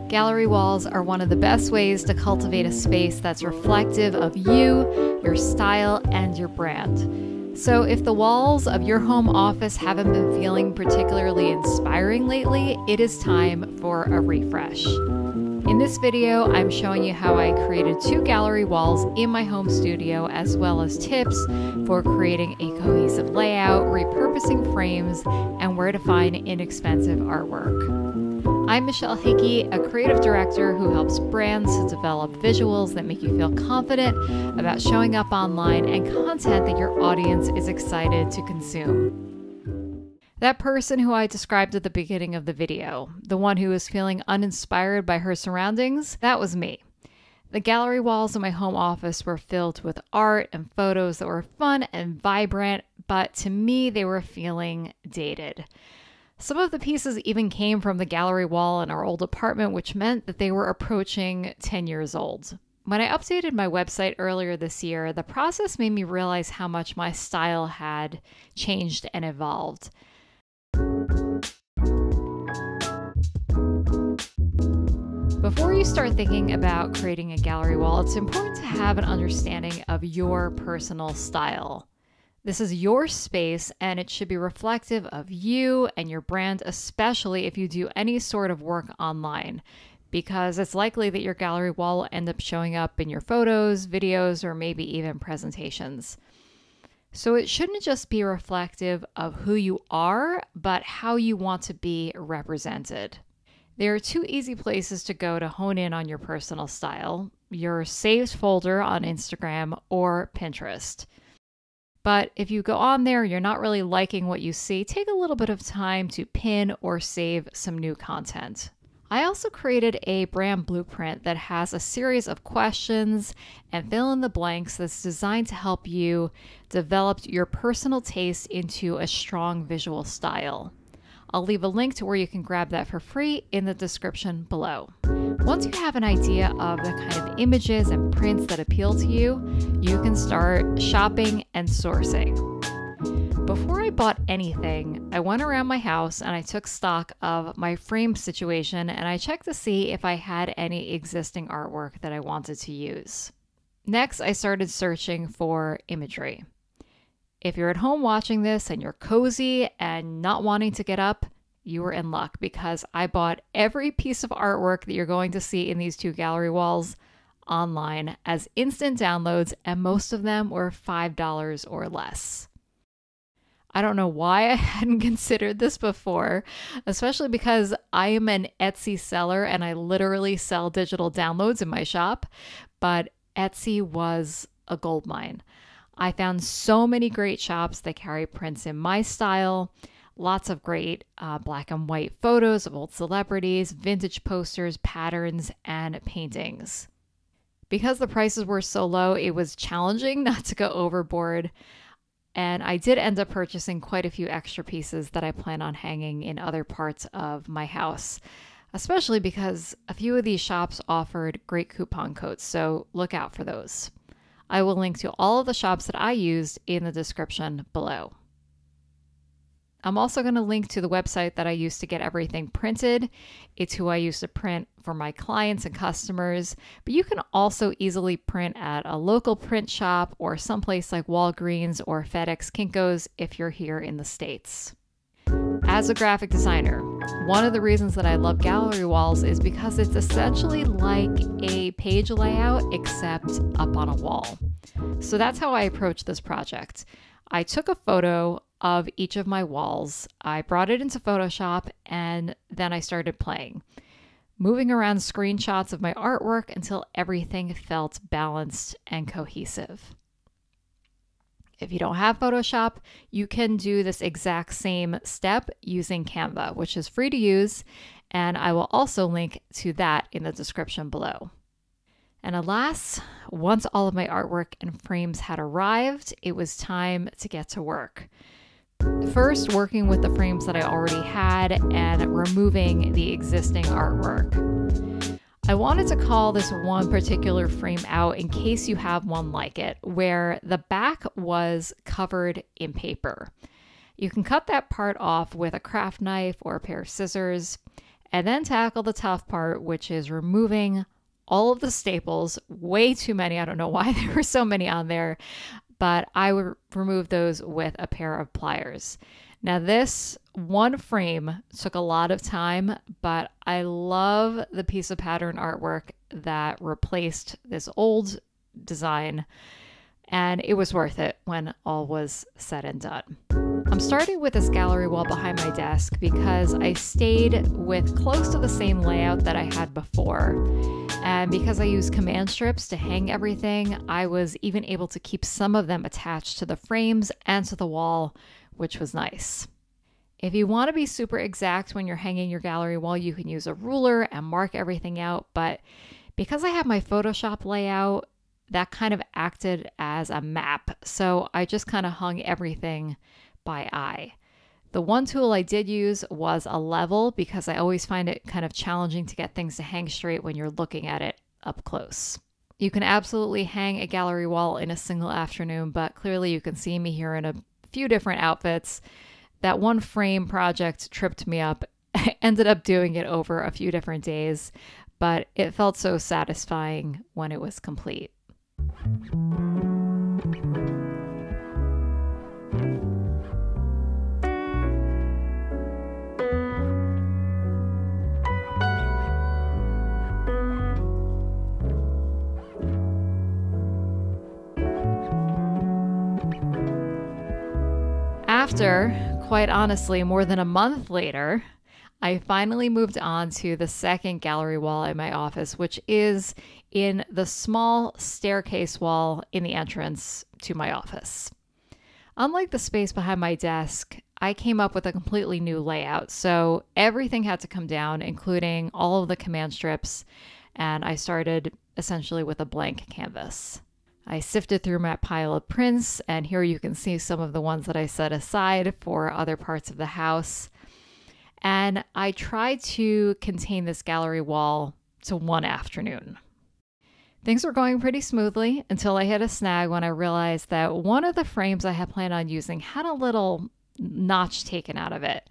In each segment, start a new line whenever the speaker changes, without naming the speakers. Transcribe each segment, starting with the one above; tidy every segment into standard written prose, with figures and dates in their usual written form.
Gallery walls are one of the best ways to cultivate a space that's reflective of you, your style, and your brand. So if the walls of your home office haven't been feeling particularly inspiring lately, it is time for a refresh. In this video, I'm showing you how I created 2 gallery walls in my home studio, as well as tips for creating a cohesive layout, repurposing frames, and where to find inexpensive artwork. I'm Michelle Hickey, a creative director who helps brands to develop visuals that make you feel confident about showing up online and content that your audience is excited to consume. That person who I described at the beginning of the video, the one who was feeling uninspired by her surroundings, that was me. The gallery walls in my home office were filled with art and photos that were fun and vibrant, but to me, they were feeling dated. Some of the pieces even came from the gallery wall in our old apartment, which meant that they were approaching 10 years old. When I updated my website earlier this year, the process made me realize how much my style had changed and evolved. Before you start thinking about creating a gallery wall, it's important to have an understanding of your personal style. This is your space, and it should be reflective of you and your brand, especially if you do any sort of work online, because it's likely that your gallery wall will end up showing up in your photos, videos, or maybe even presentations. So it shouldn't just be reflective of who you are, but how you want to be represented. There are 2 easy places to go to hone in on your personal style: your saved folder on Instagram or Pinterest. But if you go on there, you're not really liking what you see, take a little bit of time to pin or save some new content. I also created a brand blueprint that has a series of questions and fill in the blanks that's designed to help you develop your personal taste into a strong visual style. I'll leave a link to where you can grab that for free in the description below. Once you have an idea of the kind of images and prints that appeal to you, you can start shopping and sourcing. Before I bought anything, I went around my house and I took stock of my frame situation, and I checked to see if I had any existing artwork that I wanted to use. Next, I started searching for imagery. If you're at home watching this and you're cozy and not wanting to get up, you were in luck, because I bought every piece of artwork that you're going to see in these 2 gallery walls online as instant downloads, and most of them were $5 or less. I don't know why I hadn't considered this before, especially because I am an Etsy seller and I literally sell digital downloads in my shop, but Etsy was a goldmine. I found so many great shops that carry prints in my style, lots of great black and white photos of old celebrities, vintage posters, patterns, and paintings. Because the prices were so low, it was challenging not to go overboard, and I did end up purchasing quite a few extra pieces that I plan on hanging in other parts of my house, especially because a few of these shops offered great coupon codes, so look out for those. I will link to all of the shops that I used in the description below. I'm also going to link to the website that I used to get everything printed. It's who I used to print for my clients and customers, but you can also easily print at a local print shop or someplace like Walgreens or FedEx Kinko's if you're here in the States. As a graphic designer, one of the reasons that I love gallery walls is because it's essentially like a page layout except up on a wall. So that's how I approached this project. I took a photo of each of my walls, I brought it into Photoshop, and then I started playing, moving around screenshots of my artwork until everything felt balanced and cohesive. If you don't have Photoshop, you can do this exact same step using Canva, which is free to use, and I will also link to that in the description below. And alas, once all of my artwork and frames had arrived, it was time to get to work. First, working with the frames that I already had and removing the existing artwork. I wanted to call this one particular frame out in case you have one like it, where the back was covered in paper. You can cut that part off with a craft knife or a pair of scissors, and then tackle the tough part, which is removing all of the staples. Way too many. I don't know why there were so many on there, but I would remove those with a pair of pliers. Now, this one frame took a lot of time, but I love the piece of pattern artwork that replaced this old design, and it was worth it when all was said and done. I'm starting with this gallery wall behind my desk because I stayed with close to the same layout that I had before. And because I use command strips to hang everything, I was even able to keep some of them attached to the frames and to the wall, which was nice. If you want to be super exact when you're hanging your gallery wall, you can use a ruler and mark everything out. But because I have my Photoshop layout, that kind of acted as a map. So I just kind of hung everything by eye. The one tool I did use was a level because I always find it kind of challenging to get things to hang straight when you're looking at it up close. You can absolutely hang a gallery wall in a single afternoon, but clearly you can see me here in a few different outfits. That one frame project tripped me up. I ended up doing it over a few different days, but it felt so satisfying when it was complete. After, quite honestly, more than a month later, I finally moved on to the second gallery wall in my office, which is in the small staircase wall in the entrance to my office. Unlike the space behind my desk, I came up with a completely new layout, so everything had to come down, including all of the command strips, and I started essentially with a blank canvas. I sifted through my pile of prints, and here you can see some of the ones that I set aside for other parts of the house. And I tried to contain this gallery wall to one afternoon. Things were going pretty smoothly until I hit a snag when I realized that one of the frames I had planned on using had a little notch taken out of it.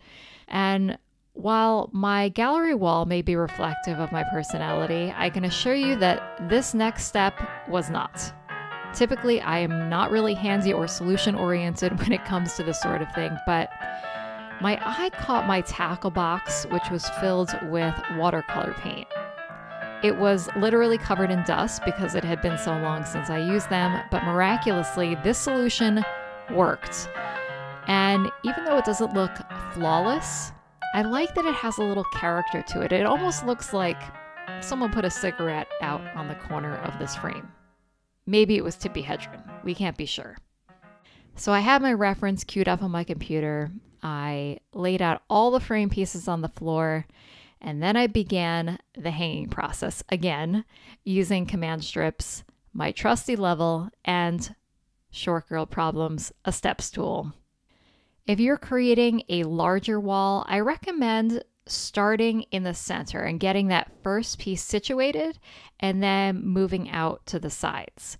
And while my gallery wall may be reflective of my personality, I can assure you that this next step was not. Typically, I am not really handsy or solution-oriented when it comes to this sort of thing, but my eye caught my tackle box, which was filled with watercolor paint. It was literally covered in dust because it had been so long since I used them, but miraculously, this solution worked. And even though it doesn't look flawless, I like that it has a little character to it. It almost looks like someone put a cigarette out on the corner of this frame. Maybe it was Tippi Hedren. We can't be sure. So I had my reference queued up on my computer. I laid out all the frame pieces on the floor, and then I began the hanging process again using command strips, my trusty level, and Short Girl Problems, a step stool. If you're creating a larger wall, I recommend starting in the center and getting that first piece situated and then moving out to the sides.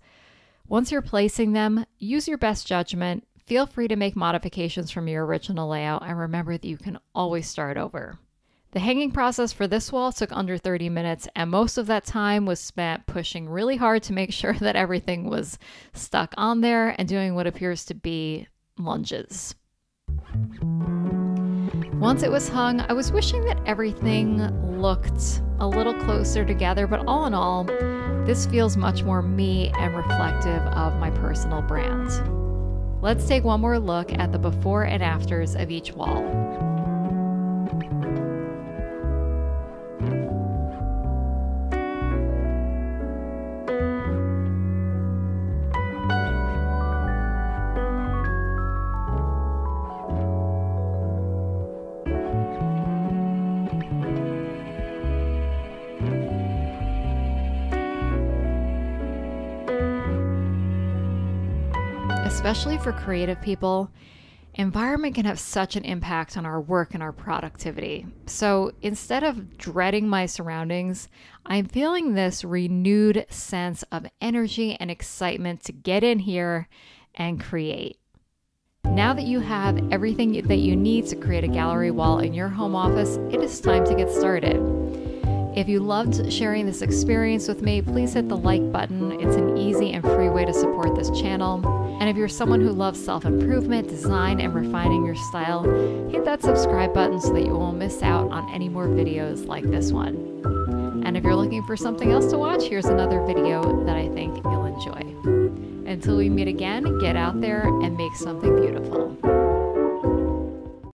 Once you're placing them, use your best judgment. Feel free to make modifications from your original layout, and remember that you can always start over. The hanging process for this wall took under 30 minutes, and most of that time was spent pushing really hard to make sure that everything was stuck on there and doing what appears to be lunges. Once it was hung, I was wishing that everything looked a little closer together, but all in all, this feels much more me and reflective of my personal brand. Let's take one more look at the before and afters of each wall. Especially for creative people, environment can have such an impact on our work and our productivity. So instead of dreading my surroundings, I'm feeling this renewed sense of energy and excitement to get in here and create. Now that you have everything that you need to create a gallery wall in your home office, it is time to get started. If you loved sharing this experience with me, please hit the like button. It's an easy and free way to support this channel. And if you're someone who loves self-improvement, design, and refining your style, hit that subscribe button so that you won't miss out on any more videos like this one. And if you're looking for something else to watch, here's another video that I think you'll enjoy. Until we meet again, get out there and make something beautiful.